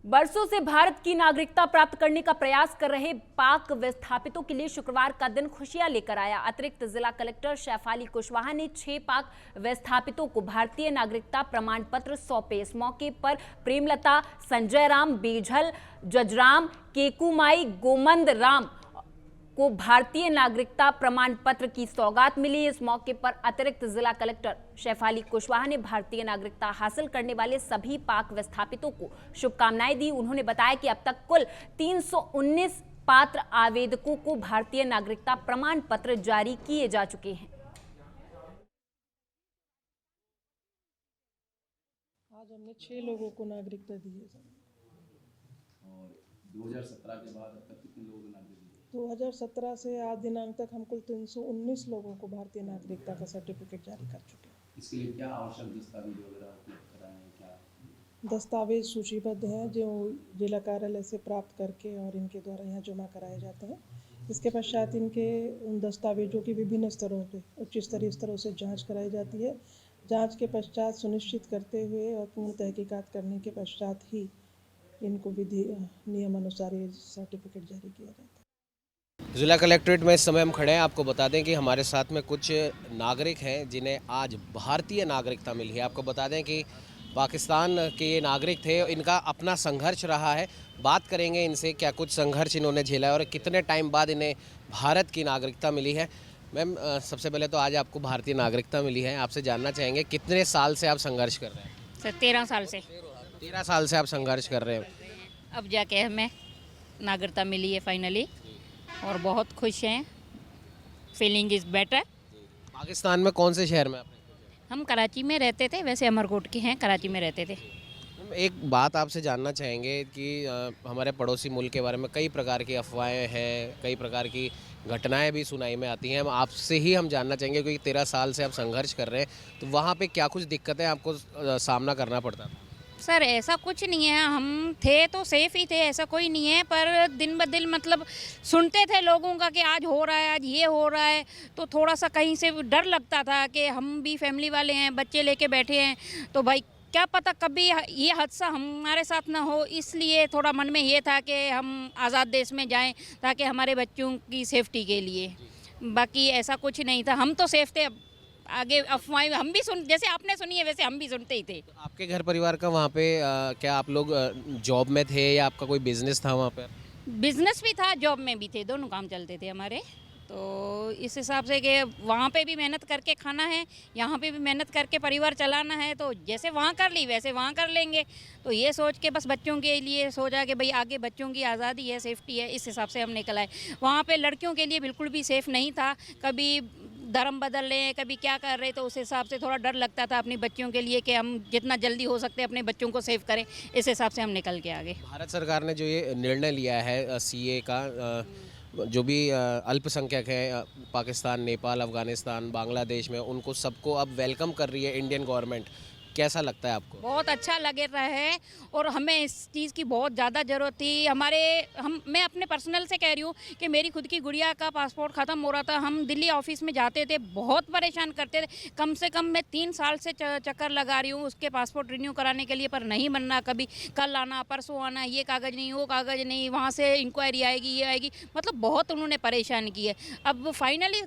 बरसों से भारत की नागरिकता प्राप्त करने का प्रयास कर रहे पाक विस्थापितों के लिए शुक्रवार का दिन खुशियां लेकर आया। अतिरिक्त जिला कलेक्टर शेफाली कुशवाहा ने 6 पाक विस्थापितों को भारतीय नागरिकता प्रमाण पत्र सौंपे। इस मौके पर प्रेमलता, संजय राम, बेझल, जजराम, केकुमाई, गोमंद राम को भारतीय नागरिकता प्रमाण पत्र की सौगात मिली। इस मौके पर अतिरिक्त जिला कलेक्टर शेफाली कुशवाहा ने भारतीय नागरिकता हासिल करने वाले सभी पाक विस्थापितों को शुभकामनाएं दी। उन्होंने बताया कि अब तक कुल 319 पात्र आवेदकों को भारतीय नागरिकता प्रमाण पत्र जारी किए जा चुके हैं। आज हमने 6 लोगों को नागरिकता दी है सर। और 2017 के बाद अब तक कितने लोगों को नागरिकता दी? 2017 से आज दिनांक तक हम कुल 319 लोगों को भारतीय नागरिकता का सर्टिफिकेट जारी कर चुके हैं। इसके लिए क्या आवश्यक दस्तावेज वगैरह उपलब्ध कराए हैं? क्या दस्तावेज सूचीबद्ध हैं जो जिला कार्यालय से प्राप्त करके और इनके द्वारा यहाँ जमा कराए जाते हैं। इसके पश्चात इनके उन दस्तावेजों की विभिन्न स्तरों पे उच्च स्तरीय स्तरों से जांच कराई जाती है। जांच के पश्चात सुनिश्चित करते हुए और पूर्ण तहकीकात करने के पश्चात ही इनको विधि नियम अनुसार ये सर्टिफिकेट जारी किया जाता है। जिला कलेक्ट्रेट में इस समय हम खड़े हैं। आपको बता दें कि हमारे साथ में कुछ नागरिक हैं जिन्हें आज भारतीय नागरिकता मिली है। आपको बता दें कि पाकिस्तान के ये नागरिक थे, इनका अपना संघर्ष रहा है। बात करेंगे इनसे क्या कुछ संघर्ष इन्होंने झेला है और कितने टाइम बाद इन्हें भारत की नागरिकता मिली है। मैम, सबसे पहले तो आज आपको भारतीय नागरिकता मिली है, आपसे जानना चाहेंगे कितने साल से आप संघर्ष कर रहे हैं? सर 13 साल से। 13 साल से आप संघर्ष कर रहे हैं। अब जाके हमें नागरिकता मिली है फाइनली और बहुत खुश हैं। Feeling is better. पाकिस्तान में कौन से शहर में आप रहते थे? हम कराची में रहते थे, वैसे अमरकोट के हैं, कराची में रहते थे। मैम, एक बात आपसे जानना चाहेंगे कि हमारे पड़ोसी मुल्क के बारे में कई प्रकार की अफवाहें हैं, कई प्रकार की घटनाएं भी सुनाई में आती हैं। आपसे ही हम जानना चाहेंगे क्योंकि 13 साल से आप संघर्ष कर रहे हैं, तो वहाँ पे क्या कुछ दिक्कतें आपको सामना करना पड़ता था? सर ऐसा कुछ नहीं है, हम थे तो सेफ ही थे, ऐसा कोई नहीं है। पर दिन ब दिन मतलब सुनते थे लोगों का कि आज हो रहा है, आज ये हो रहा है, तो थोड़ा सा कहीं से डर लगता था कि हम भी फैमिली वाले हैं, बच्चे लेके बैठे हैं, तो भाई क्या पता कभी ये हादसा हमारे साथ ना हो। इसलिए थोड़ा मन में ये था कि हम आज़ाद देश में जाएं ताकि हमारे बच्चों की सेफ्टी के लिए। बाकी ऐसा कुछ नहीं था, हम तो सेफ थे। आगे अफवाहें हम भी सुन, जैसे आपने सुनी है वैसे हम भी सुनते ही थे। तो आपके घर परिवार का वहाँ पे क्या आप लोग जॉब में थे या आपका कोई बिजनेस था वहाँ पे? बिजनेस भी था, जॉब में भी थे, दोनों काम चलते थे हमारे। तो इस हिसाब से कि वहाँ पे भी मेहनत करके खाना है, यहाँ पे भी मेहनत करके परिवार चलाना है, तो जैसे वहाँ कर ली वैसे वहाँ कर लेंगे। तो ये सोच के बस बच्चों के लिए सोचा कि भाई आगे बच्चों की आज़ादी है, सेफ्टी है, इस हिसाब से हम निकल आए। वहाँ पे लड़कियों के लिए बिल्कुल भी सेफ़ नहीं था, कभी धर्म बदल रहे हैं, कभी क्या कर रहे, तो उस हिसाब से थोड़ा डर लगता था अपनी बच्चियों के लिए कि हम जितना जल्दी हो सकते हैं अपने बच्चों को सेव करें। इस हिसाब से हम निकल के आगे। भारत सरकार ने जो ये निर्णय लिया है सीए का, जो भी अल्पसंख्यक हैं पाकिस्तान, नेपाल, अफगानिस्तान, बांग्लादेश में, उनको सबको अब वेलकम कर रही है इंडियन गवर्नमेंट, कैसा लगता है आपको? बहुत अच्छा लगे रहा है और हमें इस चीज़ की बहुत ज़्यादा ज़रूरत थी। मैं अपने पर्सनल से कह रही हूँ कि मेरी खुद की गुड़िया का पासपोर्ट ख़त्म हो रहा था, हम दिल्ली ऑफिस में जाते थे, बहुत परेशान करते थे। कम से कम मैं 3 साल से चक्कर लगा रही हूँ उसके पासपोर्ट रिन्यू कराने के लिए, पर नहीं बनना। कभी कल आना, परसों आना, ये कागज़ नहीं, वो कागज़ नहीं, वहाँ से इंक्वायरी आएगी, ये आएगी, मतलब बहुत उन्होंने परेशान किए। अब फाइनली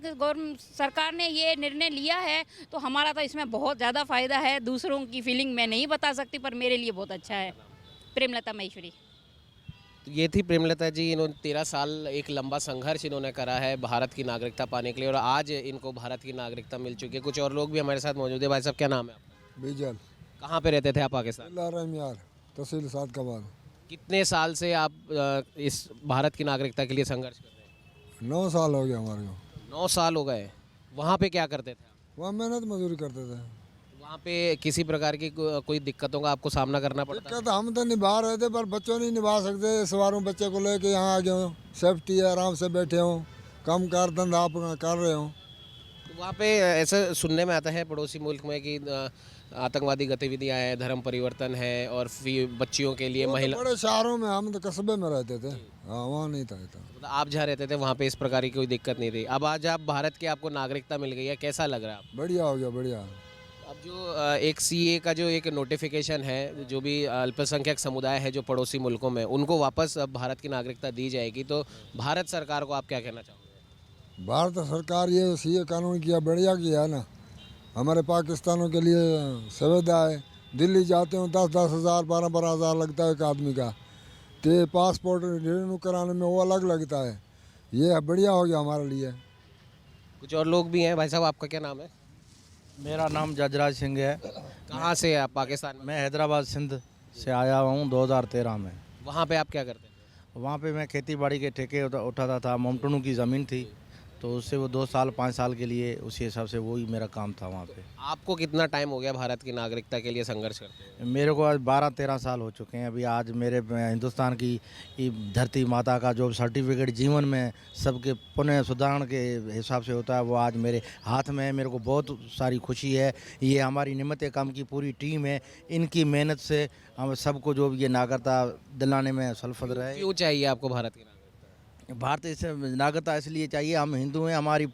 सरकार ने ये निर्णय लिया है तो हमारा तो इसमें बहुत ज़्यादा फ़ायदा है। दूसरों की फीलिंग मैं नहीं बता सकती, पर मेरे लिए बहुत अच्छा है। प्रेमलता महेश्वरी। तो ये थी प्रेमलता जी। इन्होंने 13 साल एक लंबा संघर्ष इन्होंने करा है भारत की नागरिकता पाने के लिए और आज इनको भारत की नागरिकता मिल चुकी है। कुछ और लोग भी हमारे साथ मौजूद है। भाई साहब, क्या नाम है आपका? बीजल कहाँ पे रहते थे आप पाकिस्तान? यार तहसील सादकाबाद। कितने साल से आप इस भारत की नागरिकता के लिए संघर्ष कर रहे हैं? 9 साल हो गया हमारे को। 9 साल हो गए। वहाँ पे क्या करते थे आप? वहाँ मेहनत मजदूरी करते थे। वहाँ पे किसी प्रकार की कोई दिक्कतों का आपको सामना करना पड़ता है? दिक्कत हम तो निभा रहे थे पर बच्चों नहीं निभा सकते। सवारों बच्चे को लेके यहाँ आ गए हूँ, सेफ्टी है, आराम से बैठे हूँ, कम कार धंधा आप कर रहे हो। तो वहाँ पे ऐसा सुनने में आता है पड़ोसी मुल्क में कि आतंकवादी गतिविधियाँ हैं, धर्म परिवर्तन है और बच्चियों के लिए महिला। बड़े शहरों में, हम तो कस्बे में रहते थे। हाँ, वहाँ नहीं था। मतलब आप जहाँ रहते थे वहाँ पे इस प्रकार की कोई दिक्कत नहीं थी। अब आज आप भारत की आपको नागरिकता मिल गई है, कैसा लग रहा है आपको? बढ़िया हो गया, बढ़िया। अब जो एक सीए का जो एक नोटिफिकेशन है, जो भी अल्पसंख्यक समुदाय है जो पड़ोसी मुल्कों में, उनको वापस अब भारत की नागरिकता दी जाएगी, तो भारत सरकार को आप क्या कहना चाहोगे? भारत सरकार ये सीए कानून किया, बढ़िया किया है ना। हमारे पाकिस्तानों के लिए सुविधा है। दिल्ली जाते हो 10-10 हज़ार 12-12 हज़ार लगता है एक आदमी का, तो पासपोर्ट रिन्यू कराने में वो अलग लगता है। ये बढ़िया हो गया हमारे लिए। कुछ और लोग भी हैं। भाई साहब, आपका क्या नाम है? मेरा नाम जजराज सिंह है। कहाँ से हैं आप? पाकिस्तान में? मैं हैदराबाद सिंध से आया हूँ 2013 में। वहाँ पे आप क्या करते हैं? वहाँ पे मैं खेती बाड़ी के ठेके उठाता था। मोमटनू की ज़मीन थी, तो उससे वो 2 साल 5 साल के लिए उसी हिसाब से वही मेरा काम था वहाँ पे। आपको कितना टाइम हो गया भारत की नागरिकता के लिए संघर्ष करते हैं? मेरे को आज 12-13 साल हो चुके हैं। अभी आज मेरे हिंदुस्तान की धरती माता का जो सर्टिफिकेट जीवन में सबके पुनः सुधारण के हिसाब से होता है, वो आज मेरे हाथ में है। मेरे को बहुत सारी खुशी है। ये हमारी निमत कम की पूरी टीम है, इनकी मेहनत से हम सबको जो ये नागरिकता दिलाने में सफल रहे। क्यों चाहिए आपको भारत की नागरिकता? भारत इस नागरिकता इसलिए चाहिए, हम हिंदू हैं, हमारी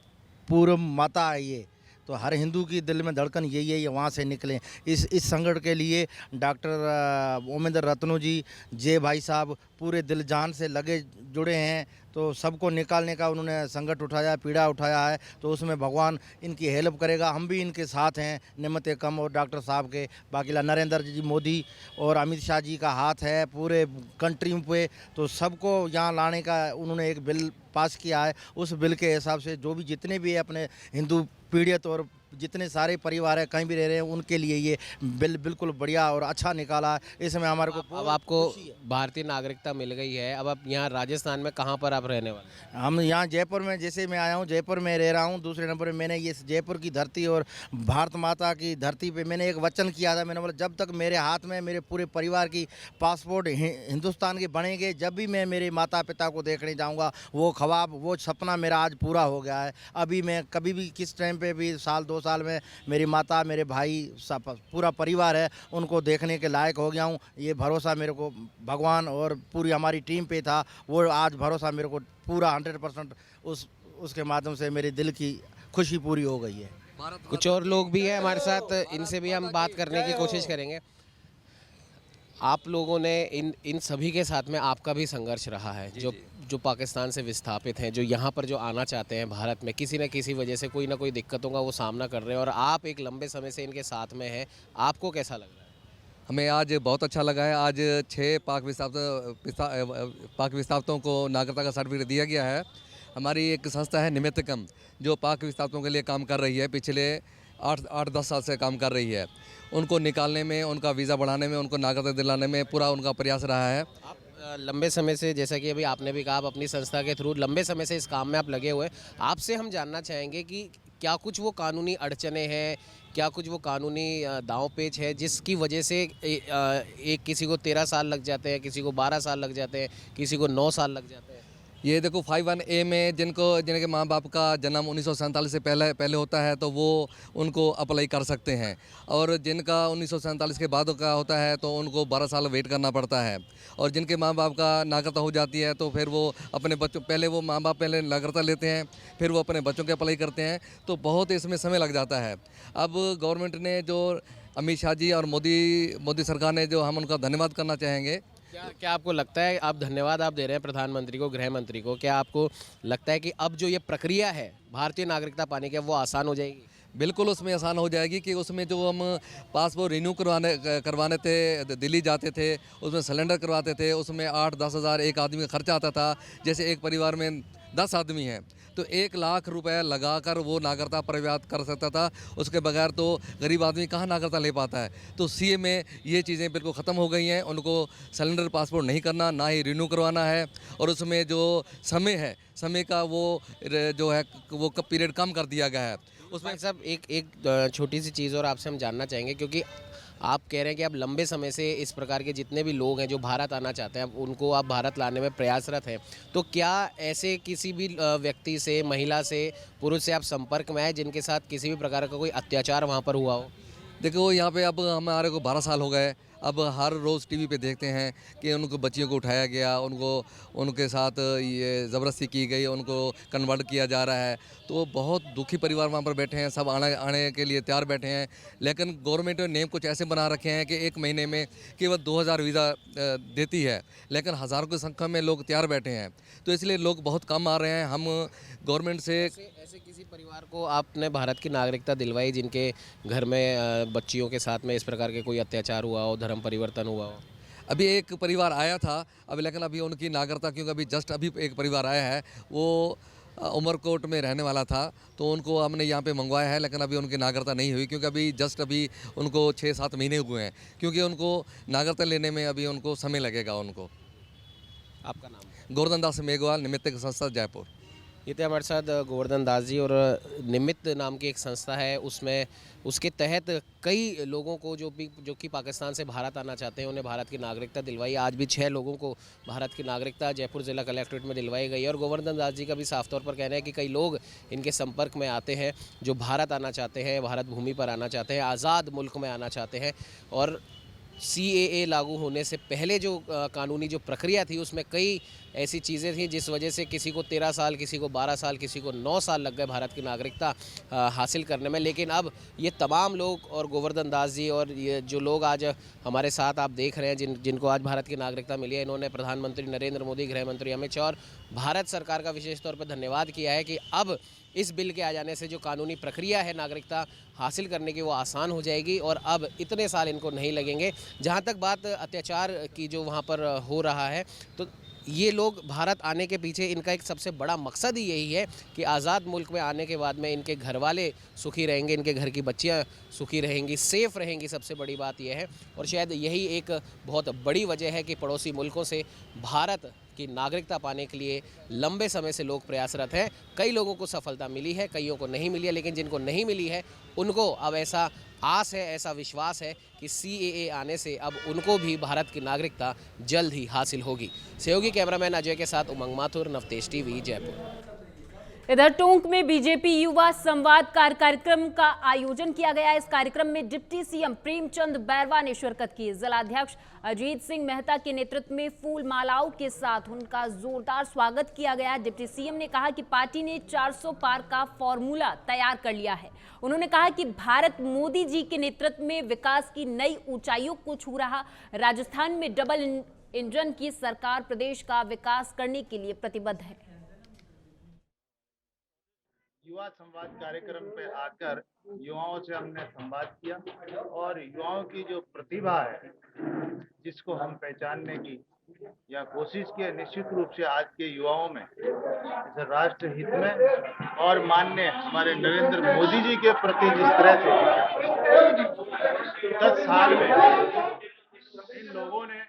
पूर्व माता है ये, तो हर हिंदू की दिल में धड़कन यही है, ये वहाँ से निकले। इस संगठन के लिए डॉक्टर ओमेंद्र रत्नू जी, जे भाई साहब पूरे दिल जान से लगे जुड़े हैं, तो सबको निकालने का उन्होंने संकट उठाया, पीड़ा उठाया है, तो उसमें भगवान इनकी हेल्प करेगा। हम भी इनके साथ हैं, निमत कम और डॉक्टर साहब के। बाकी नरेंद्र जी मोदी और अमित शाह जी का हाथ है पूरे कंट्री पे, तो सबको यहाँ लाने का उन्होंने एक बिल पास किया है। उस बिल के हिसाब से जो भी जितने भी अपने हिंदू पीड़ित और जितने सारे परिवार है कहीं भी रह रहे हैं, उनके लिए ये बिल बिल्कुल बढ़िया और अच्छा निकाला है। इसमें हमारे को अब आपको भारतीय नागरिकता मिल गई है, अब आप यहाँ राजस्थान में कहाँ पर आप रहने वाले? हम यहाँ जयपुर में, जैसे मैं आया हूँ जयपुर में रह रहा हूँ। दूसरे नंबर पे मैंने ये जयपुर की धरती और भारत माता की धरती पे मैंने एक वचन किया था। मैंने बोला जब तक मेरे हाथ में मेरे पूरे परिवार की पासपोर्ट हिंदुस्तान के बनेंगे, जब भी मैं मेरे माता पिता को देखने जाऊँगा, वो ख्वाब वो सपना मेरा आज पूरा हो गया है। अभी मैं कभी भी किस टाइम पे भी साल 2 साल में मेरी माता, मेरे भाई, सब पूरा परिवार है, उनको देखने के लायक हो गया हूँ। ये भरोसा मेरे को भगवान और पूरी हमारी टीम पे था, वो आज भरोसा मेरे को पूरा 100% उसके माध्यम से मेरे दिल की खुशी पूरी हो गई है। कुछ और लोग भी हैं हमारे साथ, इनसे भी हम बात करने की कोशिश करेंगे। आप लोगों ने इन सभी के साथ में आपका भी संघर्ष रहा है, जो पाकिस्तान से विस्थापित हैं, जो यहाँ पर जो आना चाहते हैं भारत में, किसी न किसी वजह से कोई ना कोई दिक्कतों का वो सामना कर रहे हैं, और आप एक लंबे समय से इनके साथ में हैं। आपको कैसा लग रहा है? हमें आज बहुत अच्छा लगा है। आज 6 पाक विस्थापितों को नागरिकता का सर्टिफिकेट दिया गया है। हमारी एक संस्था है निमित्त कम, जो पाक विस्थापितों के लिए काम कर रही है, पिछले 8-10 साल से काम कर रही है। उनको निकालने में, उनका वीज़ा बढ़ाने में, उनको नागरिकता दिलाने में पूरा उनका प्रयास रहा है। आप लंबे समय से, जैसा कि अभी आपने भी कहा, आप अपनी संस्था के थ्रू लंबे समय से इस काम में आप लगे हुए हैं। आपसे हम जानना चाहेंगे कि क्या कुछ वो कानूनी अड़चने हैं, क्या कुछ वो कानूनी दांव पेच है जिसकी वजह से एक किसी को 13 साल लग जाते हैं, किसी को 12 साल लग जाते हैं, किसी को 9 साल लग जाते हैं? ये देखो 51A में जिनके माँ बाप का जन्म 1947 से पहले होता है, तो वो उनको अप्लाई कर सकते हैं, और जिनका 1947 के बाद का होता है तो उनको 12 साल वेट करना पड़ता है। और जिनके माँ बाप का नागरिकता हो जाती है, तो फिर वो अपने बच्चों, पहले वो माँ बाप पहले नागरिकता लेते हैं, फिर वो अपने बच्चों के अप्लाई करते हैं, तो बहुत इसमें समय लग जाता है। अब गवर्नमेंट ने जो अमित शाह जी और मोदी सरकार ने, जो हम उनका धन्यवाद करना चाहेंगे। क्या आपको लगता है, आप धन्यवाद आप दे रहे हैं प्रधानमंत्री को, गृह मंत्री को, क्या आपको लगता है कि अब जो ये प्रक्रिया है भारतीय नागरिकता पाने की, वो आसान हो जाएगी? बिल्कुल उसमें आसान हो जाएगी कि उसमें जो हम पासपोर्ट रिन्यू करवाने थे, दिल्ली जाते थे, उसमें सिलेंडर करवाते थे, उसमें 8-10 हज़ार एक आदमी का खर्चा आता था। जैसे एक परिवार में 10 आदमी हैं, तो 1 लाख रुपए लगाकर वो नागरिकता प्राप्त कर सकता था। उसके बगैर तो गरीब आदमी कहाँ नागरिकता ले पाता है। तो सीए में ये चीज़ें बिल्कुल ख़त्म हो गई हैं। उनको सिलेंडर पासपोर्ट नहीं करना, ना ही रिन्यू करवाना है, और उसमें जो समय है, समय का वो जो है वो पीरियड कम कर दिया गया है। उसमें सब एक छोटी सी चीज़ और आपसे हम जानना चाहेंगे, क्योंकि आप कह रहे हैं कि आप लंबे समय से इस प्रकार के जितने भी लोग हैं जो भारत आना चाहते हैं, उनको आप भारत लाने में प्रयासरत हैं, तो क्या ऐसे किसी भी व्यक्ति से, महिला से, पुरुष से आप संपर्क में आए जिनके साथ किसी भी प्रकार का कोई अत्याचार वहाँ पर हुआ हो? देखो यहाँ पे अब हमारे को 12 साल हो गए। अब हर रोज़ टीवी पे देखते हैं कि उनको बच्चियों को उठाया गया, उनके साथ ये ज़बरदस्ती की गई, उनको कन्वर्ट किया जा रहा है। तो बहुत दुखी परिवार वहाँ पर बैठे हैं, सब आने के लिए तैयार बैठे हैं। लेकिन गवर्नमेंट ने नियम कुछ ऐसे बना रखे हैं कि 1 महीने में केवल 2000 वीज़ा देती है, लेकिन हज़ारों की संख्या में लोग तैयार बैठे हैं। तो इसलिए लोग बहुत कम आ रहे हैं। हम गवर्नमेंट से ऐसे किसी परिवार को आपने भारत की नागरिकता दिलवाई जिनके घर में बच्चियों के साथ में इस प्रकार के कोई अत्याचार हुआ हो, धर्म परिवर्तन हुआ हो? अभी एक परिवार आया था, लेकिन अभी उनकी नागरिकता, क्योंकि अभी जस्ट अभी एक परिवार आया है, वो उमरकोट में रहने वाला था, तो उनको हमने यहाँ पे मंगवाया है, लेकिन अभी उनकी नागरिकता नहीं हुई, क्योंकि अभी उनको 6-7 महीने हुए हैं, क्योंकि उनको नागरिकता लेने में अभी उनको समय लगेगा उनको। आपका नाम? गोवर्धन दास मेघवाल, निमित्त संस्था, जयपुर। ये थे हमारे साथ गोवर्धन दास जी। और निमित्त नाम की एक संस्था है, उसके तहत कई लोगों को जो कि पाकिस्तान से भारत आना चाहते हैं उन्हें भारत की नागरिकता दिलवाई। आज भी 6 लोगों को भारत की नागरिकता जयपुर ज़िला कलेक्ट्रेट में दिलवाई गई। और गोवर्धन दास जी का भी साफ तौर पर कहना है कि कई लोग इनके संपर्क में आते हैं जो भारत आना चाहते हैं, भारत भूमि पर आना चाहते हैं, आज़ाद मुल्क में आना चाहते हैं। और CAA लागू होने से पहले जो कानूनी जो प्रक्रिया थी उसमें कई ऐसी चीज़ें थी जिस वजह से किसी को 13 साल, किसी को 12 साल, किसी को 9 साल लग गए भारत की नागरिकता हासिल करने में। लेकिन अब ये तमाम लोग और गोवर्धन दास जी और ये जो लोग आज हमारे साथ आप देख रहे हैं जिनको आज भारत की नागरिकता मिली है, इन्होंने प्रधानमंत्री नरेंद्र मोदी, गृह मंत्री अमित शाह और भारत सरकार का विशेष तौर पर धन्यवाद किया है कि अब इस बिल के आ जाने से जो कानूनी प्रक्रिया है नागरिकता हासिल करने की वो आसान हो जाएगी और अब इतने साल इनको नहीं लगेंगे। जहाँ तक बात अत्याचार की जो वहाँ पर हो रहा है, तो ये लोग भारत आने के पीछे इनका एक सबसे बड़ा मकसद ही यही है कि आज़ाद मुल्क में आने के बाद में इनके घर वाले सुखी रहेंगे, इनके घर की बच्चियां सुखी रहेंगी, सेफ़ रहेंगी। सबसे बड़ी बात यह है और शायद यही एक बहुत बड़ी वजह है कि पड़ोसी मुल्कों से भारत की नागरिकता पाने के लिए लंबे समय से लोग प्रयासरत हैं। कई लोगों को सफलता मिली है, कईयों को नहीं मिली है, लेकिन जिनको नहीं मिली है उनको अब ऐसा आस है, ऐसा विश्वास है कि CAA आने से अब उनको भी भारत की नागरिकता जल्द ही हासिल होगी। सहयोगी कैमरामैन अजय के साथ उमंग माथुर, नवतेज टीवी, जयपुर। इधर टोंक में बीजेपी युवा संवाद कार्यक्रम का आयोजन किया गया। इस कार्यक्रम में डिप्टी CM प्रेमचंद बैरवा ने शिरकत की। जिलाध्यक्ष अजीत सिंह मेहता के नेतृत्व में फूल मालाओं के साथ उनका जोरदार स्वागत किया गया। डिप्टी CM ने कहा कि पार्टी ने 400 पार का फॉर्मूला तैयार कर लिया है। उन्होंने कहा कि भारत मोदी जी के नेतृत्व में विकास की नई ऊंचाइयों को छू रहा। राजस्थान में डबल इंजन की सरकार प्रदेश का विकास करने के लिए प्रतिबद्ध है। युवा संवाद कार्यक्रम पे आकर युवाओं से हमने संवाद किया और युवाओं की जो प्रतिभा है जिसको हम पहचानने की या कोशिश की है, निश्चित रूप से आज के युवाओं में राष्ट्र हित में और माननीय हमारे नरेंद्र मोदी जी के प्रति जिस तरह से 10 साल में इन लोगों ने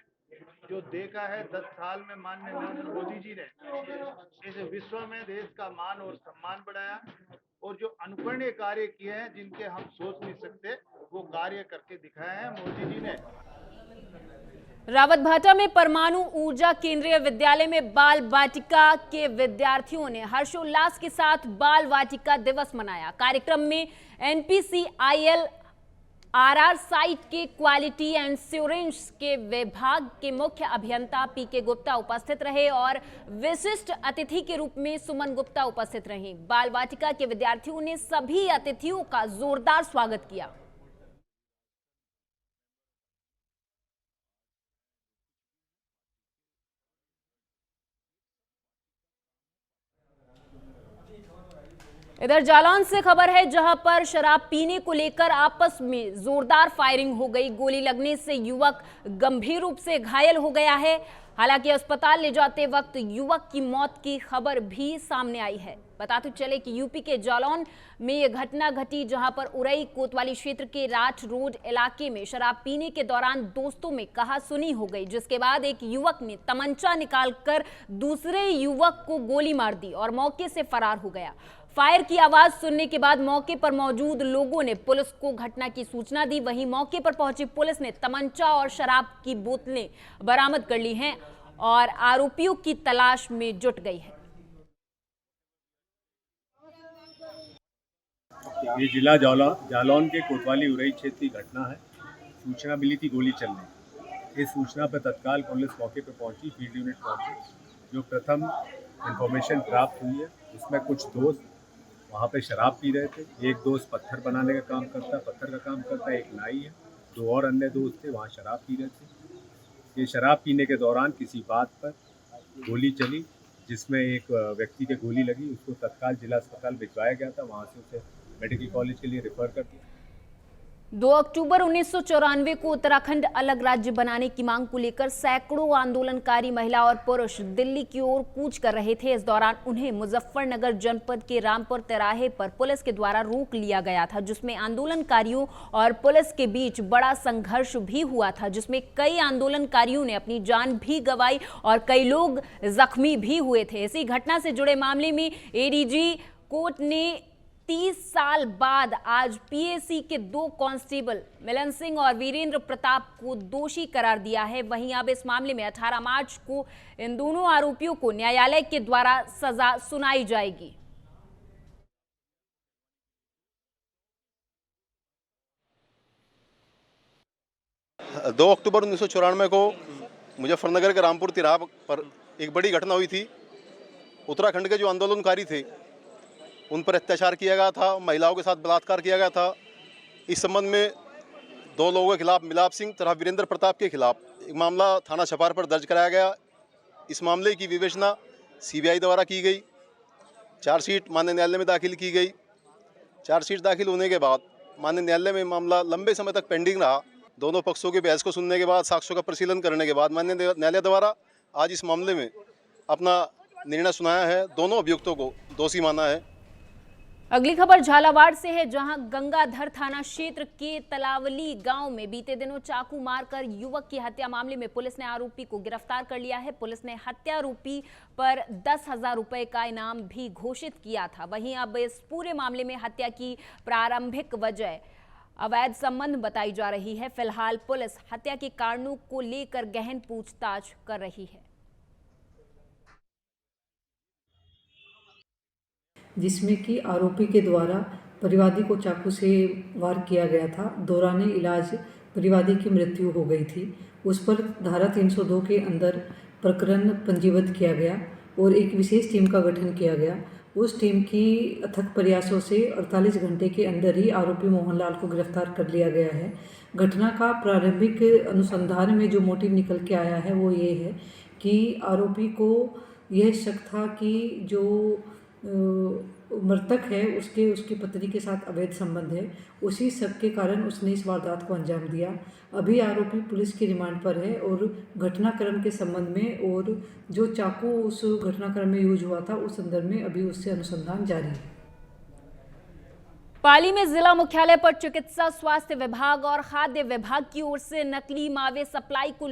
जो देखा है, 10 साल में माननीय नरेंद्र मोदी जी ने इस विश्व में देश का मान और सम्मान बढ़ाया और जो अनुकरणीय कार्य किए हैं जिनके हम सोच नहीं सकते वो कार्य करके दिखाए हैं मोदी जी ने। रावतभाटा में परमाणु ऊर्जा केंद्रीय विद्यालय में बाल वाटिका के विद्यार्थियों ने हर्षोल्लास के साथ बाल वाटिका दिवस मनाया। कार्यक्रम में NPCIL RR साइट के क्वालिटी एश्योरेंस के विभाग के मुख्य अभियंता PK गुप्ता उपस्थित रहे और विशिष्ट अतिथि के रूप में सुमन गुप्ता उपस्थित रहीं। बाल वाटिका के विद्यार्थियों ने सभी अतिथियों का जोरदार स्वागत किया। इधर जालौन से खबर है जहां पर शराब पीने को लेकर आपस में जोरदार फायरिंग हो गई। गोली लगने से युवक गंभीर रूप से घायल हो गया है। हालांकि अस्पताल ले जाते वक्त युवक की मौत की खबर भी सामने आई है। बताते चले कि यूपी के जालौन में यह घटना घटी जहां पर उरई कोतवाली क्षेत्र के राठ रोड इलाके में शराब पीने के दौरान दोस्तों में कहासुनी हो गई, जिसके बाद एक युवक ने तमंचा निकालकर दूसरे युवक को गोली मार दी और मौके से फरार हो गया। फायर की आवाज सुनने के बाद मौके पर मौजूद लोगों ने पुलिस को घटना की सूचना दी। वहीं मौके पर पहुंची पुलिस ने तमंचा और शराब की बोतलें बरामद कर ली हैं और आरोपियों की तलाश में जुट गई है। ये जिला जालौन के कोतवाली उरई क्षेत्र की घटना है। सूचना मिली थी गोली चलने, इस सूचना पर तत्काल पुलिस मौके पर पहुंची, फील्ड यूनिट पहुंची। जो प्रथम इंफॉर्मेशन प्राप्त हुई है उसमें कुछ दोस्त वहाँ पे शराब पी रहे थे। एक दोस्त पत्थर बनाने का काम करता है, एक नाई है, 2 और अन्य दोस्त थे वहाँ शराब पी रहे थे। ये शराब पीने के दौरान किसी बात पर गोली चली, जिसमें एक व्यक्ति के गोली लगी। उसको तत्काल जिला अस्पताल भिजवाया गया था, वहाँ से उसे मेडिकल कॉलेज के लिए रेफर कर दिया। 2 अक्टूबर 1994 को उत्तराखंड अलग राज्य बनाने की मांग को लेकर सैकड़ों आंदोलनकारी महिला और पुरुष दिल्ली की ओर कूच कर रहे थे। इस दौरान उन्हें मुजफ्फरनगर जनपद के रामपुर तिराहे पर पुलिस के द्वारा रोक लिया गया था, जिसमें आंदोलनकारियों और पुलिस के बीच बड़ा संघर्ष भी हुआ था, जिसमें कई आंदोलनकारियों ने अपनी जान भी गंवाई और कई लोग जख्मी भी हुए थे। इसी घटना से जुड़े मामले में एडीजी कोर्ट ने 30 साल बाद आज पीएसी के 2 कांस्टेबल मिलन सिंह और वीरेंद्र प्रताप को दोषी करार दिया है। वहीं अब इस मामले में 18 मार्च को इन दोनों आरोपियों को न्यायालय के द्वारा सजा सुनाई जाएगी। दो अक्टूबर 1994 को मुजफ्फरनगर के रामपुर तिराहा पर एक बड़ी घटना हुई थी। उत्तराखंड के जो आंदोलनकारी थे उन पर अत्याचार किया गया था, महिलाओं के साथ बलात्कार किया गया था। इस संबंध में 2 लोगों के खिलाफ, मिलाप सिंह तथा वीरेंद्र प्रताप के खिलाफ एक मामला थाना छपार पर दर्ज कराया गया। इस मामले की विवेचना सीबीआई द्वारा की गई। चार्जशीट माननीय न्यायालय में दाखिल की गई। चार्जशीट दाखिल होने के बाद माननीय न्यायालय में मामला लंबे समय तक पेंडिंग रहा। दोनों पक्षों के बहस को सुनने के बाद, साक्ष्यों का परिशीलन करने के बाद माननीय न्यायालय द्वारा आज इस मामले में अपना निर्णय सुनाया है। दोनों अभियुक्तों को दोषी माना है। अगली खबर झालावाड़ से है, जहां गंगाधर थाना क्षेत्र के तलावली गांव में बीते दिनों चाकू मारकर युवक की हत्या मामले में पुलिस ने आरोपी को गिरफ्तार कर लिया है। पुलिस ने हत्यारोपी पर 10,000 रुपए का इनाम भी घोषित किया था। वहीं अब इस पूरे मामले में हत्या की प्रारंभिक वजह अवैध संबंध बताई जा रही है। फिलहाल पुलिस हत्या के कारणों को लेकर गहन पूछताछ कर रही है, जिसमें कि आरोपी के द्वारा परिवादी को चाकू से वार किया गया था। दौरान इलाज परिवादी की मृत्यु हो गई थी। उस पर धारा 302 के अंदर प्रकरण पंजीबद्ध किया गया और एक विशेष टीम का गठन किया गया। उस टीम की अथक प्रयासों से 48 घंटे के अंदर ही आरोपी मोहनलाल को गिरफ्तार कर लिया गया है। घटना का प्रारंभिक अनुसंधान में जो मोटिव निकल के आया है वो ये है कि आरोपी को यह शक था कि जो मृतक है उसकी पत्नी के साथ अवैध संबंध है। उसी शक के कारण उसने इस वारदात को अंजाम दिया। अभी आरोपी पुलिस की रिमांड पर है और घटनाक्रम के संबंध में और जो चाकू उस घटनाक्रम में यूज हुआ था उस संदर्भ में अभी उससे अनुसंधान जारी है। पाली में जिला मुख्यालय पर चिकित्सा स्वास्थ्य विभाग और खाद्य विभाग की ओर से नकली मावे सप्लाई को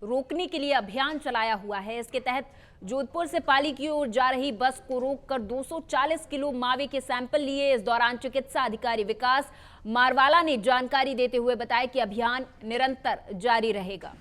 रोकने के लिए अभियान चलाया हुआ है। इसके तहत जोधपुर से पाली की ओर जा रही बस को रोककर 240 किलो मावे के सैंपल लिए। इस दौरान चिकित्सा अधिकारी विकास मारवाला ने जानकारी देते हुए बताया कि अभियान निरंतर जारी रहेगा।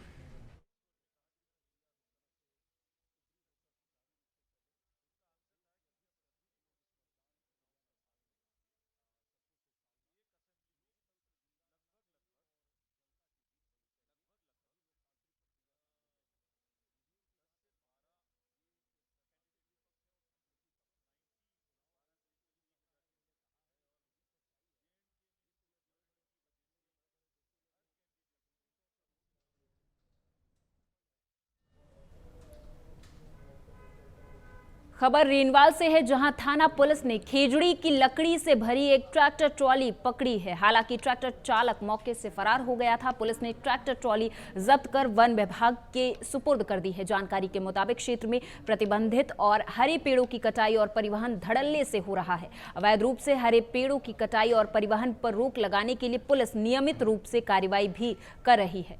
खबर रेनवाल से है, जहां थाना पुलिस ने खेजड़ी की लकड़ी से भरी एक ट्रैक्टर ट्रॉली पकड़ी है। हालांकि ट्रैक्टर चालक मौके से फरार हो गया था। पुलिस ने ट्रैक्टर ट्रॉली जब्त कर वन विभाग के सुपुर्द कर दी है। जानकारी के मुताबिक क्षेत्र में प्रतिबंधित और हरे पेड़ों की कटाई और परिवहन धड़ल्ले से हो रहा है। अवैध रूप से हरे पेड़ों की कटाई और परिवहन पर रोक लगाने के लिए पुलिस नियमित रूप से कार्रवाई भी कर रही है।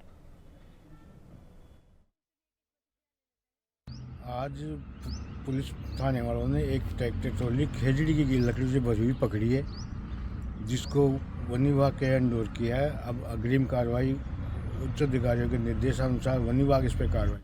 आज पुलिस थाने वालों ने एक ट्रैक्टर ट्रॉली खेजड़ी की लकड़ी से भरी हुई पकड़ी है, जिसको वन विभाग के अंडोर किया है। अब अग्रिम कार्रवाई उच्च अधिकारियों के निर्देशानुसार वन विभाग इस पर कार्रवाई।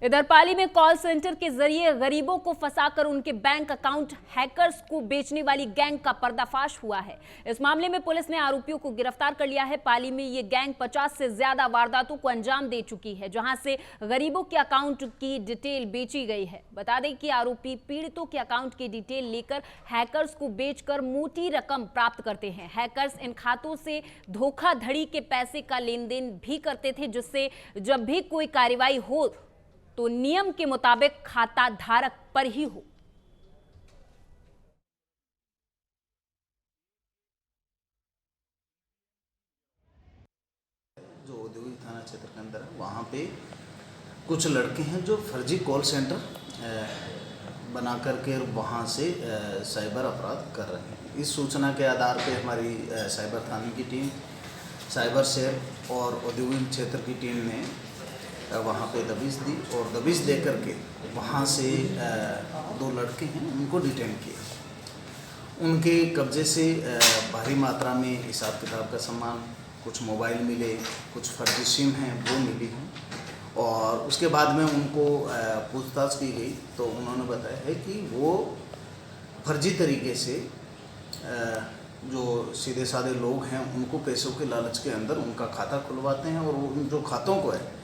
इधर पाली में कॉल सेंटर के जरिए गरीबों को फंसाकर उनके बैंक अकाउंट हैकर्स को बेचने वाली गैंग का पर्दाफाश हुआ है। इस मामले में पुलिस ने आरोपियों को गिरफ्तार कर लिया है। पाली में ये गैंग 50 से ज्यादा वारदातों को अंजाम दे चुकी है, जहां से गरीबों के अकाउंट की डिटेल बेची गई है। बता दें कि आरोपी पीड़ितों के अकाउंट की डिटेल लेकर हैकर्स को बेचकर मोटी रकम प्राप्त करते हैं। हैकर्स इन खातों से धोखाधड़ी के पैसे का लेन देन भी करते थे, जिससे जब भी कोई कार्रवाई हो तो नियम के मुताबिक खाता धारक पर ही हो। जो औद्योगिक थाना क्षेत्र के अंदर है, वहाँ पे कुछ लड़के हैं जो फर्जी कॉल सेंटर बना करके वहाँ से साइबर अपराध कर रहे हैं। इस सूचना के आधार पे हमारी साइबर थाने की टीम, साइबर सेल और औद्योगिक क्षेत्र की टीम ने वहाँ पे दबिश दी और दबिश दे करके वहाँ से 2 लड़के हैं उनको डिटेन किया। उनके कब्जे से भारी मात्रा में हिसाब किताब का सामान, कुछ मोबाइल मिले, कुछ फर्जी सिम हैं वो मिली हैं और उसके बाद में उनको पूछताछ की गई तो उन्होंने बताया है कि वो फर्जी तरीके से जो सीधे साधे लोग हैं उनको पैसों के लालच के अंदर उनका खाता खुलवाते हैं और उन जो खातों को है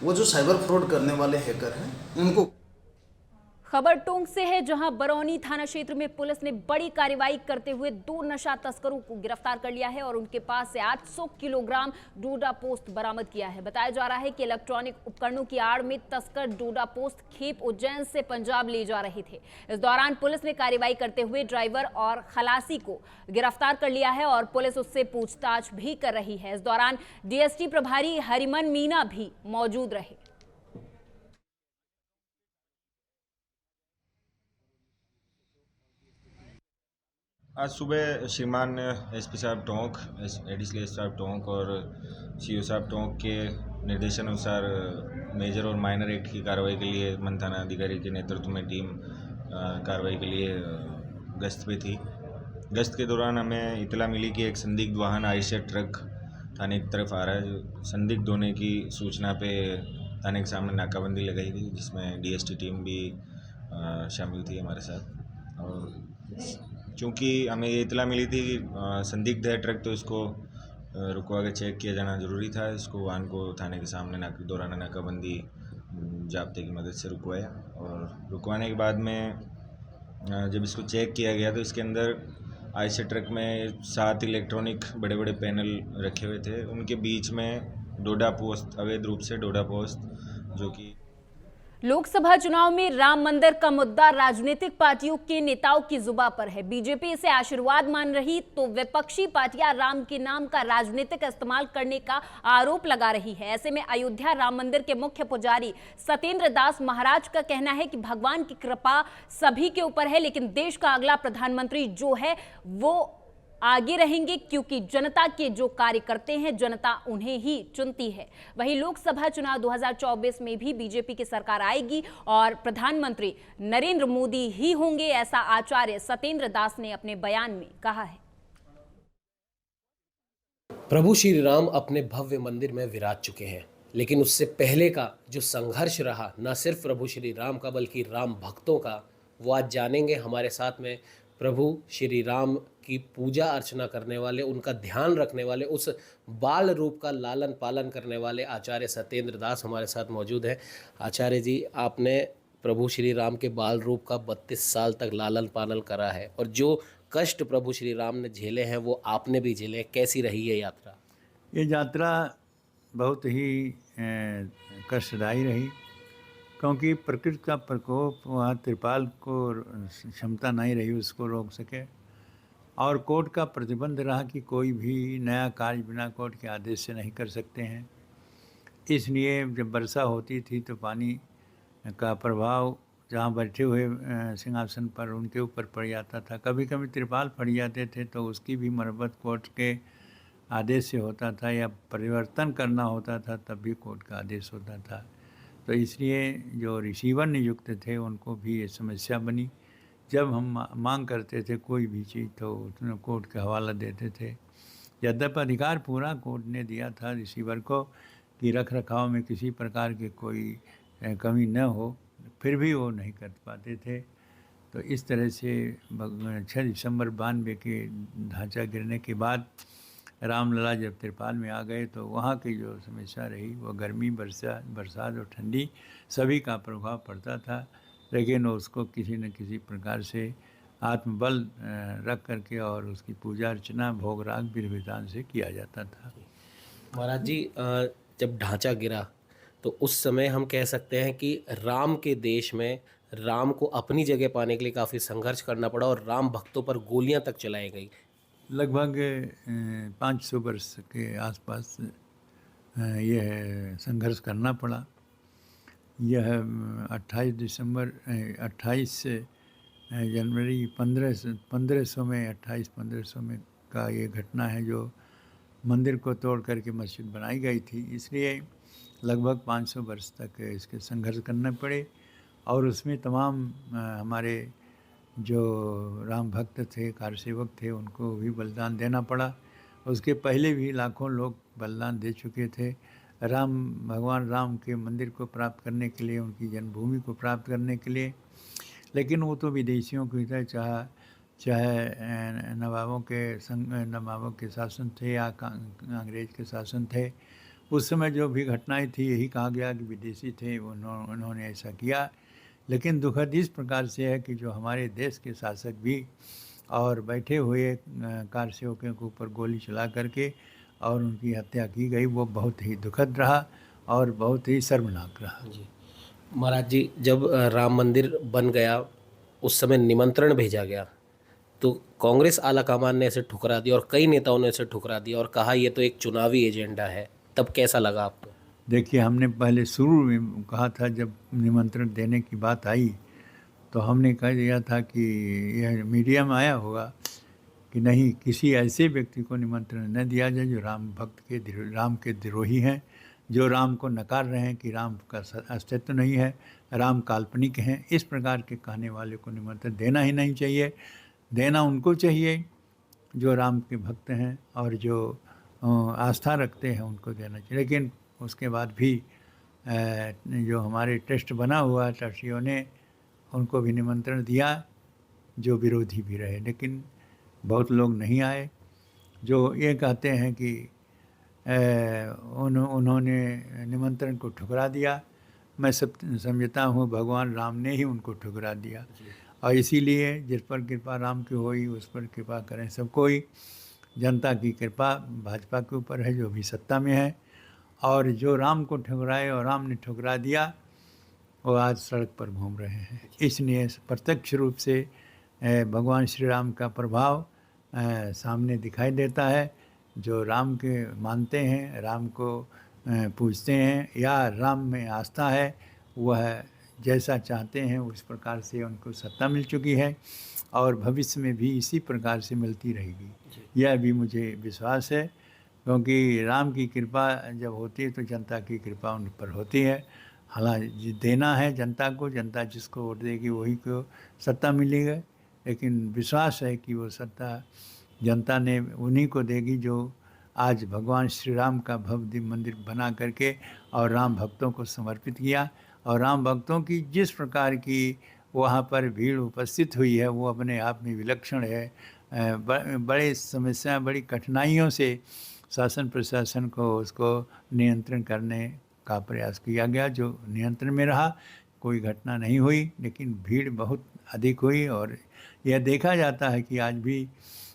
वो जो साइबर फ्रॉड करने वाले हैकर हैं उनको। खबर टोंक से है, जहां बरौनी थाना क्षेत्र में पुलिस ने बड़ी कार्रवाई करते हुए 2 नशा तस्करों को गिरफ्तार कर लिया है और उनके पास से 800 किलोग्राम डोडा पोस्त बरामद किया है। बताया जा रहा है कि इलेक्ट्रॉनिक उपकरणों की आड़ में तस्कर डोडा पोस्त खेप उज्जैन से पंजाब ले जा रहे थे। इस दौरान पुलिस ने कार्रवाई करते हुए ड्राइवर और खलासी को गिरफ्तार कर लिया है और पुलिस उससे पूछताछ भी कर रही है। इस दौरान डीएसटी प्रभारी हरिमन मीना भी मौजूद रहे। आज सुबह श्रीमान एसपी साहब टोंक, एडिशनल साहब टोंक और सीओ साहब टोंक के निर्देशानुसार मेजर और माइनर एक्ट की कार्रवाई के लिए मन थाना अधिकारी के नेतृत्व में टीम कार्रवाई के लिए गश्त पे थी। गश्त के दौरान हमें इतला मिली कि एक संदिग्ध वाहन आयशर ट्रक थाने की तरफ आ रहा है। जो संदिग्ध होने की सूचना पे थाने के सामने नाकाबंदी लगाई गई, जिसमें डीएसटी टीम भी शामिल थी हमारे साथ। और चूँकि हमें ये इतला मिली थी कि संदिग्ध है ट्रक, तो इसको रुकवा के चेक किया जाना ज़रूरी था। इसको वाहन को थाने के सामने दौरान नाकाबंदी जाब्ते की मदद से रुकवाया और रुकवाने के बाद में जब इसको चेक किया गया तो इसके अंदर आयशर ट्रक में 7 इलेक्ट्रॉनिक बड़े बड़े पैनल रखे हुए थे। उनके बीच में डोडा पोस्ट, अवैध रूप से डोडा पोस्ट, जो कि लोकसभा चुनाव में राम मंदिर का मुद्दा राजनीतिक पार्टियों के नेताओं की जुबान पर है। बीजेपी इसे आशीर्वाद मान रही तो विपक्षी पार्टियां राम के नाम का राजनीतिक इस्तेमाल करने का आरोप लगा रही है। ऐसे में अयोध्या राम मंदिर के मुख्य पुजारी सत्येंद्र दास महाराज का कहना है कि भगवान की कृपा सभी के ऊपर है, लेकिन देश का अगला प्रधानमंत्री जो है वो आगे रहेंगे, क्योंकि जनता के जो कार्य करते हैं जनता उन्हें ही चुनती है। वहीं लोकसभा चुनाव 2024 में भी बीजेपी की सरकार आएगी और प्रधानमंत्री नरेंद्र मोदी ही होंगे, ऐसा आचार्य सत्येंद्र दास ने अपने बयान में कहा है। प्रभु श्री राम अपने भव्य मंदिर में विराज चुके हैं, लेकिन उससे पहले का जो संघर्ष रहा न सिर्फ प्रभु श्री राम का बल्कि राम भक्तों का, वो आज जानेंगे। हमारे साथ में प्रभु श्री राम की पूजा अर्चना करने वाले, उनका ध्यान रखने वाले, उस बाल रूप का लालन पालन करने वाले आचार्य सत्येंद्र दास हमारे साथ मौजूद हैं। आचार्य जी, आपने प्रभु श्री राम के बाल रूप का 32 साल तक लालन पालन करा है और जो कष्ट प्रभु श्री राम ने झेले हैं वो आपने भी झेले। कैसी रही ये यात्रा? ये यात्रा बहुत ही कष्टदायी रही, क्योंकि प्रकृति का प्रकोप, वहाँ त्रिपाल को क्षमता नहीं रही उसको रोक सके, और कोर्ट का प्रतिबंध रहा कि कोई भी नया कार्य बिना कोर्ट के आदेश से नहीं कर सकते हैं। इसलिए जब वर्षा होती थी तो पानी का प्रभाव जहाँ बैठे हुए सिंहासन पर उनके ऊपर पड़ जाता था। कभी कभी त्रिपाल पड़ जाते थे तो उसकी भी मरम्मत कोर्ट के आदेश से होता था, या परिवर्तन करना होता था तब भी कोर्ट का आदेश होता था। तो इसलिए जो रिसीवर नियुक्त थे उनको भी ये समस्या बनी। जब हम मांग करते थे कोई भी चीज़ तो उसमें कोर्ट का हवाला देते थे। यद्यपि अधिकार पूरा कोर्ट ने दिया था रिसीवर को कि रख रखाव में किसी प्रकार के कोई कमी न हो, फिर भी वो नहीं कर पाते थे। तो इस तरह से 6 दिसंबर 92 के ढांचा गिरने के बाद रामलला जब तिरपाल में आ गए तो वहाँ की जो समस्या रही वो गर्मी, बरसात और ठंडी सभी का प्रभाव पड़ता था, लेकिन उसको किसी न किसी प्रकार से आत्मबल रख करके और उसकी पूजा अर्चना, भोग राग, विधि विधान से किया जाता था। महाराज जी, जब ढांचा गिरा तो उस समय हम कह सकते हैं कि राम के देश में राम को अपनी जगह पाने के लिए काफ़ी संघर्ष करना पड़ा और राम भक्तों पर गोलियां तक चलाई गई। लगभग 500 वर्ष के आसपास यह संघर्ष करना पड़ा। यह 28 जनवरी 1500 में 1500 में का ये घटना है जो मंदिर को तोड़ करके मस्जिद बनाई गई थी। इसलिए लगभग 500 वर्ष तक इसके संघर्ष करने पड़े और उसमें तमाम हमारे जो राम भक्त थे, कारसेवक थे, उनको भी बलिदान देना पड़ा। उसके पहले भी लाखों लोग बलिदान दे चुके थे भगवान राम के मंदिर को प्राप्त करने के लिए, उनकी जन्मभूमि को प्राप्त करने के लिए। लेकिन वो तो विदेशियों की तरह चाहे नवाबों के शासन थे या अंग्रेज के शासन थे, उस समय जो भी घटनाएं थी यही कहा गया कि विदेशी थे, उन्होंने ऐसा किया। लेकिन दुखद इस प्रकार से है कि जो हमारे देश के शासक भी और बैठे हुए कारसेवकों के ऊपर गोली चला करके और उनकी हत्या की गई, वो बहुत ही दुखद रहा और बहुत ही शर्मनाक रहा। जी महाराज जी, जब राम मंदिर बन गया उस समय निमंत्रण भेजा गया तो कांग्रेस आलाकमान ने इसे ठुकरा दिया और कई नेताओं ने इसे ठुकरा दिया और कहा ये तो एक चुनावी एजेंडा है। तब कैसा लगा आपको? देखिए, हमने पहले शुरू में कहा था, जब निमंत्रण देने की बात आई तो हमने कह दिया था कि यह मीडिया में आया होगा कि नहीं, किसी ऐसे व्यक्ति को निमंत्रण न दिया जाए जो राम के द्रोही हैं, जो राम को नकार रहे हैं कि राम का अस्तित्व नहीं है, राम काल्पनिक हैं। इस प्रकार के कहने वाले को निमंत्रण देना ही नहीं चाहिए। देना उनको चाहिए जो राम के भक्त हैं और जो आस्था रखते हैं, उनको देना चाहिए। लेकिन उसके बाद भी जो हमारे ट्रस्ट बना हुआ, ट्रस्टियों ने उनको भी निमंत्रण दिया जो विरोधी भी रहे, लेकिन बहुत लोग नहीं आए। जो ये कहते हैं कि उन्होंने निमंत्रण को ठुकरा दिया, मैं सब समझता हूँ भगवान राम ने ही उनको ठुकरा दिया। और इसीलिए जिस पर कृपा राम की होई उस पर कृपा करें सब कोई। जनता की कृपा भाजपा के ऊपर है जो भी सत्ता में है, और जो राम को ठुकराए और राम ने ठुकरा दिया वो आज सड़क पर घूम रहे हैं। इसलिए प्रत्यक्ष रूप से भगवान श्री राम का प्रभाव सामने दिखाई देता है। जो राम के मानते हैं, राम को पूजते हैं या राम में आस्था है, वह जैसा चाहते हैं उस प्रकार से उनको सत्ता मिल चुकी है और भविष्य में भी इसी प्रकार से मिलती रहेगी, यह भी मुझे विश्वास है। क्योंकि राम की कृपा जब होती है तो जनता की कृपा उन पर होती है। हालांकि देना है जनता को, जनता जिसको वोट देगी वही को सत्ता मिलेगी, लेकिन विश्वास है कि वो सत्ता जनता ने उन्हीं को देगी जो आज भगवान श्री राम का भव्य मंदिर बना करके और राम भक्तों को समर्पित किया। और राम भक्तों की जिस प्रकार की वहाँ पर भीड़ उपस्थित हुई है वो अपने आप में विलक्षण है। बड़े समस्या, बड़ी कठिनाइयों से शासन प्रशासन को उसको नियंत्रण करने का प्रयास किया गया, जो नियंत्रण में रहा। कोई घटना नहीं हुई, लेकिन भीड़ बहुत अधिक हुई। और यह देखा जाता है कि आज भी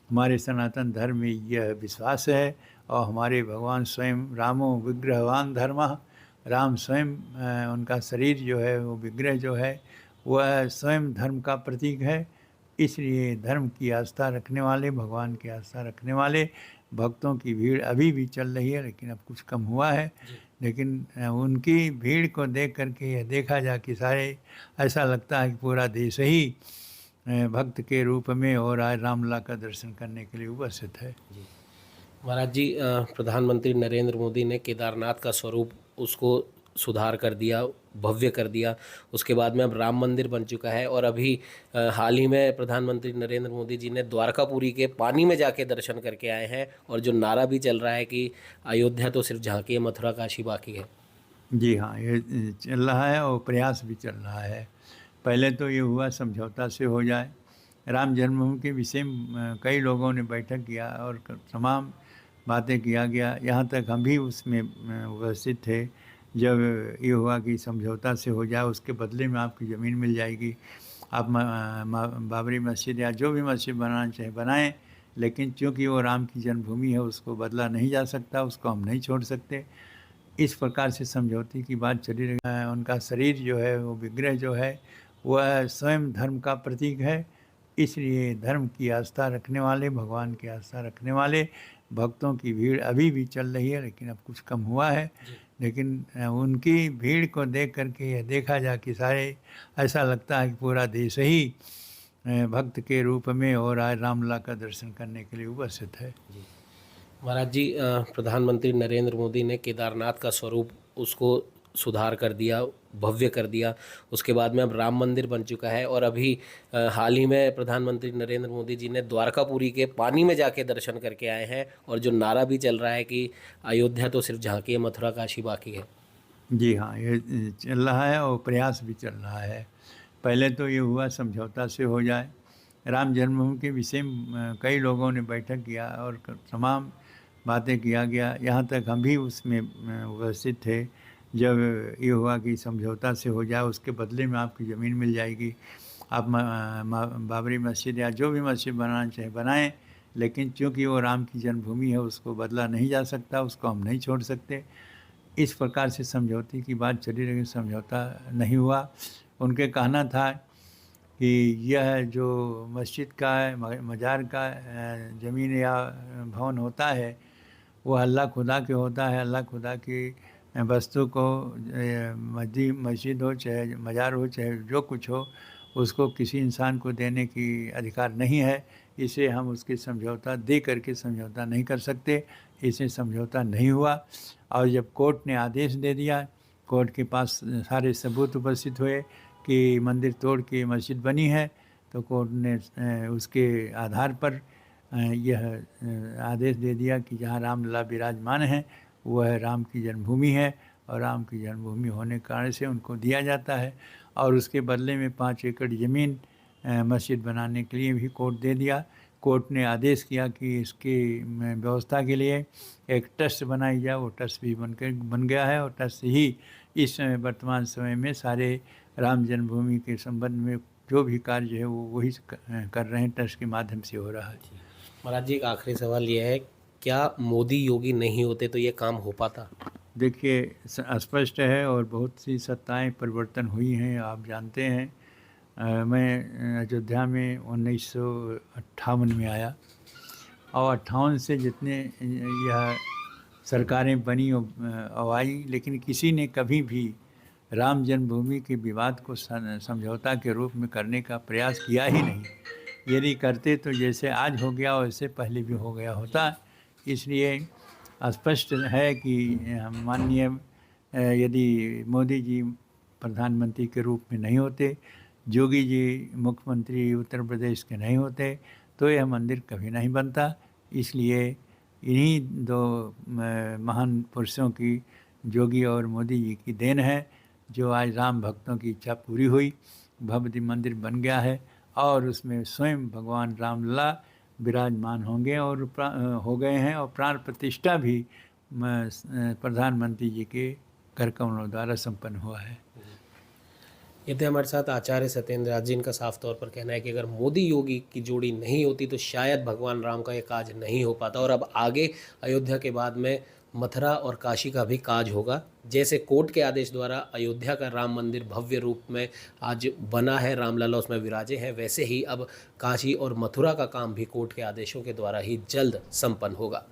हमारे सनातन धर्म में यह विश्वास है और हमारे भगवान स्वयं रामो विग्रहवान धर्मः, राम स्वयं उनका शरीर जो है वो विग्रह जो है वह स्वयं धर्म का प्रतीक है। इसलिए धर्म की आस्था रखने वाले, भगवान की आस्था रखने वाले भक्तों की भीड़ अभी भी चल रही है, लेकिन अब कुछ कम हुआ है। लेकिन उनकी भीड़ को देख करके यह देखा जा कि सारे ऐसा लगता है कि पूरा देश ही भक्त के रूप में और आज रामलला का दर्शन करने के लिए उपस्थित है। महाराज जी, प्रधानमंत्री नरेंद्र मोदी ने केदारनाथ का स्वरूप उसको सुधार कर दिया, भव्य कर दिया। उसके बाद में अब राम मंदिर बन चुका है और अभी हाल ही में प्रधानमंत्री नरेंद्र मोदी जी ने द्वारकापुरी के पानी में जाके दर्शन करके आए हैं और जो नारा भी चल रहा है कि अयोध्या तो सिर्फ झांकी है, मथुरा काशी बाकी है। जी हाँ, ये चल रहा है और प्रयास भी चल रहा है। पहले तो ये हुआ समझौता से हो जाए। राम जन्मभूमि के विषय में कई लोगों ने बैठक किया और तमाम बातें किया गया। यहाँ तक हम भी उसमें उपस्थित थे। जब ये हुआ कि समझौता से हो जाए, उसके बदले में आपकी ज़मीन मिल जाएगी, आप बाबरी मस्जिद या जो भी मस्जिद बनाना चाहे बनाएं, लेकिन चूँकि वो राम की जन्मभूमि है, उसको बदला नहीं जा सकता, उसको हम नहीं छोड़ सकते। इस प्रकार से समझौते की बात चली रही। उनका शरीर जो है, वो विग्रह जो है, वह स्वयं धर्म का प्रतीक है। इसलिए धर्म की आस्था रखने वाले, भगवान की आस्था रखने वाले भक्तों की भीड़ अभी भी चल रही है, लेकिन अब कुछ कम हुआ है। लेकिन उनकी भीड़ को देख करके यह देखा जाए कि सारे ऐसा लगता है कि पूरा देश ही भक्त के रूप में और आज रामलला का दर्शन करने के लिए उपस्थित है। महाराज जी, प्रधानमंत्री नरेंद्र मोदी ने केदारनाथ का स्वरूप उसको सुधार कर दिया, भव्य कर दिया। उसके बाद में अब राम मंदिर बन चुका है और अभी हाल ही में प्रधानमंत्री नरेंद्र मोदी जी ने द्वारकापुरी के पानी में जाके दर्शन करके आए हैं और जो नारा भी चल रहा है कि अयोध्या तो सिर्फ झांकी है, मथुरा काशी बाकी है। जी हाँ, ये चल रहा है और प्रयास भी चल रहा है। पहले तो ये हुआ समझौता से हो जाए। राम जन्मभूमि के विषय में कई लोगों ने बैठक किया और तमाम बातें किया गया। यहाँ तक हम भी उसमें उपस्थित थे। जब ये हुआ कि समझौता से हो जाए, उसके बदले में आपकी ज़मीन मिल जाएगी, आप बाबरी मस्जिद या जो भी मस्जिद बनाना चाहे बनाएं, लेकिन चूँकि वो राम की जन्मभूमि है, उसको बदला नहीं जा सकता, उसको हम नहीं छोड़ सकते। इस प्रकार से समझौते की बात चली रही, समझौता नहीं हुआ। उनके कहना था कि यह जो मस्जिद का मज़ार का ज़मीन या भवन होता है, वो अल्लाह खुदा के होता है। अल्लाह खुदा की वस्तु को मस्जिद हो चाहे मज़ार हो चाहे जो कुछ हो, उसको किसी इंसान को देने की अधिकार नहीं है। इसे हम उसके समझौता दे करके समझौता नहीं कर सकते। इसे समझौता नहीं हुआ। और जब कोर्ट ने आदेश दे दिया, कोर्ट के पास सारे सबूत उपस्थित हुए कि मंदिर तोड़ के मस्जिद बनी है, तो कोर्ट ने उसके आधार पर यह आदेश दे दिया कि जहाँ रामलला विराजमान है वह राम की जन्मभूमि है और राम की जन्मभूमि होने के कारण से उनको दिया जाता है। और उसके बदले में 5 एकड़ ज़मीन मस्जिद बनाने के लिए भी कोर्ट दे दिया। कोर्ट ने आदेश किया कि इसकी व्यवस्था के लिए एक ट्रस्ट बनाई जाए। वो ट्रस्ट भी बन गया है और ट्रस्ट ही इस वर्तमान समय में सारे राम जन्मभूमि के संबंध में जो भी कार्य है वो वही कर रहे हैं, ट्रस्ट के माध्यम से हो रहा है। महाराज जी, एक आखिरी सवाल ये है, क्या मोदी योगी नहीं होते तो ये काम हो पाता? देखिए, स्पष्ट है और बहुत सी सत्ताएं परिवर्तन हुई हैं, आप जानते हैं। मैं अयोध्या में 1958 में आया और 58 से जितने यह सरकारें बनी और आई, लेकिन किसी ने कभी भी राम जन्मभूमि के विवाद को समझौता के रूप में करने का प्रयास किया ही नहीं। यदि करते तो जैसे आज हो गया वैसे पहले भी हो गया होता। इसलिए स्पष्ट है कि माननीय यदि मोदी जी प्रधानमंत्री के रूप में नहीं होते, योगी जी मुख्यमंत्री उत्तर प्रदेश के नहीं होते, तो यह मंदिर कभी नहीं बनता। इसलिए इन्हीं दो महान पुरुषों की, योगी और मोदी जी की देन है, जो आज राम भक्तों की इच्छा पूरी हुई, भव्य मंदिर बन गया है और उसमें स्वयं भगवान रामलला विराजमान होंगे और हो गए हैं। और प्राण प्रतिष्ठा भी प्रधानमंत्री जी के कर कमलों द्वारा संपन्न हुआ है। ये थे हमारे साथ आचार्य सत्येंद्र नाथ जी। इनका साफ तौर पर कहना है कि अगर मोदी योगी की जोड़ी नहीं होती तो शायद भगवान राम का ये काज नहीं हो पाता। और अब आगे अयोध्या के बाद में मथुरा और काशी का भी काज होगा। जैसे कोर्ट के आदेश द्वारा अयोध्या का राम मंदिर भव्य रूप में आज बना है, रामलला उसमें विराजे हैं, वैसे ही अब काशी और मथुरा का काम भी कोर्ट के आदेशों के द्वारा ही जल्द संपन्न होगा।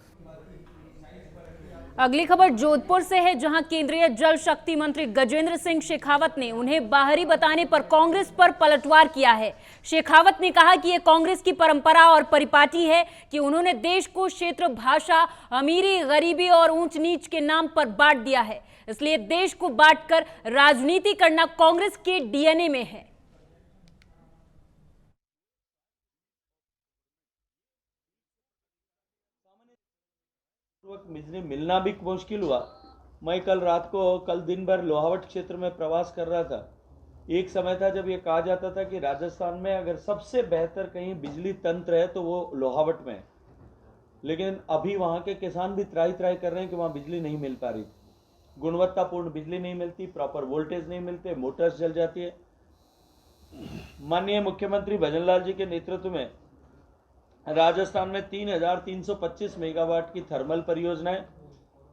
अगली खबर जोधपुर से है, जहां केंद्रीय जल शक्ति मंत्री गजेंद्र सिंह शेखावत ने उन्हें बाहरी बताने पर कांग्रेस पर पलटवार किया है। शेखावत ने कहा कि यह कांग्रेस की परंपरा और परिपाटी है कि उन्होंने देश को क्षेत्र, भाषा, अमीरी, गरीबी और ऊंच नीच के नाम पर बांट दिया है। इसलिए देश को बांटकर राजनीति करना कांग्रेस के डीएनए में है। मुझे मिलना भी मुश्किल हुआ मैं कल दिन भर लोहावट क्षेत्र में प्रवास कर रहा था। एक समय था जब ये कहा जाता था कि राजस्थान में अगर सबसे बेहतर कहीं बिजली तंत्र है तो वो लोहावट में है, लेकिन अभी वहाँ के किसान भी त्राही कर रहे हैं कि वहाँ बिजली नहीं मिल पा रही, गुणवत्तापूर्ण बिजली नहीं मिलती, प्रॉपर वोल्टेज नहीं मिलते, मोटर्स जल जाती है। माननीय मुख्यमंत्री भजनलाल जी के नेतृत्व में राजस्थान में 3,325 मेगावाट की थर्मल परियोजनाएं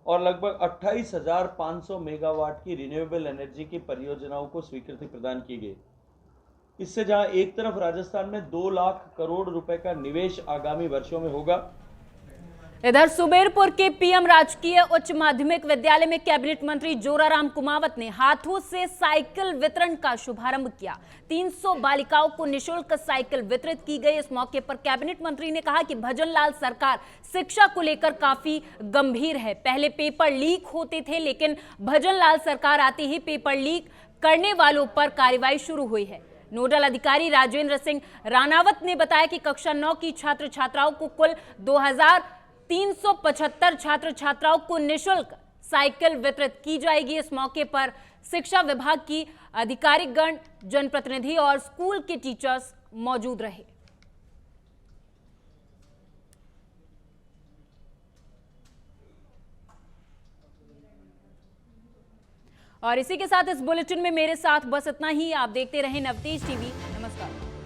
और लगभग 28,500 मेगावाट की रिन्यूएबल एनर्जी की परियोजनाओं को स्वीकृति प्रदान की गई। इससे जहां एक तरफ राजस्थान में 2 लाख करोड़ रुपए का निवेश आगामी वर्षों में होगा, इधर सुमेरपुर के पीएम राजकीय उच्च माध्यमिक विद्यालय में कैबिनेट मंत्री जोराराम कुमावत ने हाथों से साइकिल वितरण का शुभारंभ किया। 300 बालिकाओं को निशुल्क साइकिल वितरित की गई। इस मौके पर कैबिनेट मंत्री ने कहा कि भजनलाल सरकार शिक्षा को लेकर काफी गंभीर है। पहले पेपर लीक होते थे, लेकिन भजनलाल सरकार आते ही पेपर लीक करने वालों पर कार्रवाई शुरू हुई है। नोडल अधिकारी राजेंद्र सिंह रानावत ने बताया कि कक्षा 9 की छात्र छात्राओं को कुल 2,375 छात्र छात्राओं को निशुल्क साइकिल वितरित की जाएगी। इस मौके पर शिक्षा विभाग की अधिकारीगण, जनप्रतिनिधि और स्कूल के टीचर्स मौजूद रहे। और इसी के साथ इस बुलेटिन में मेरे साथ बस इतना ही। आप देखते रहें नवतेज टीवी। नमस्कार।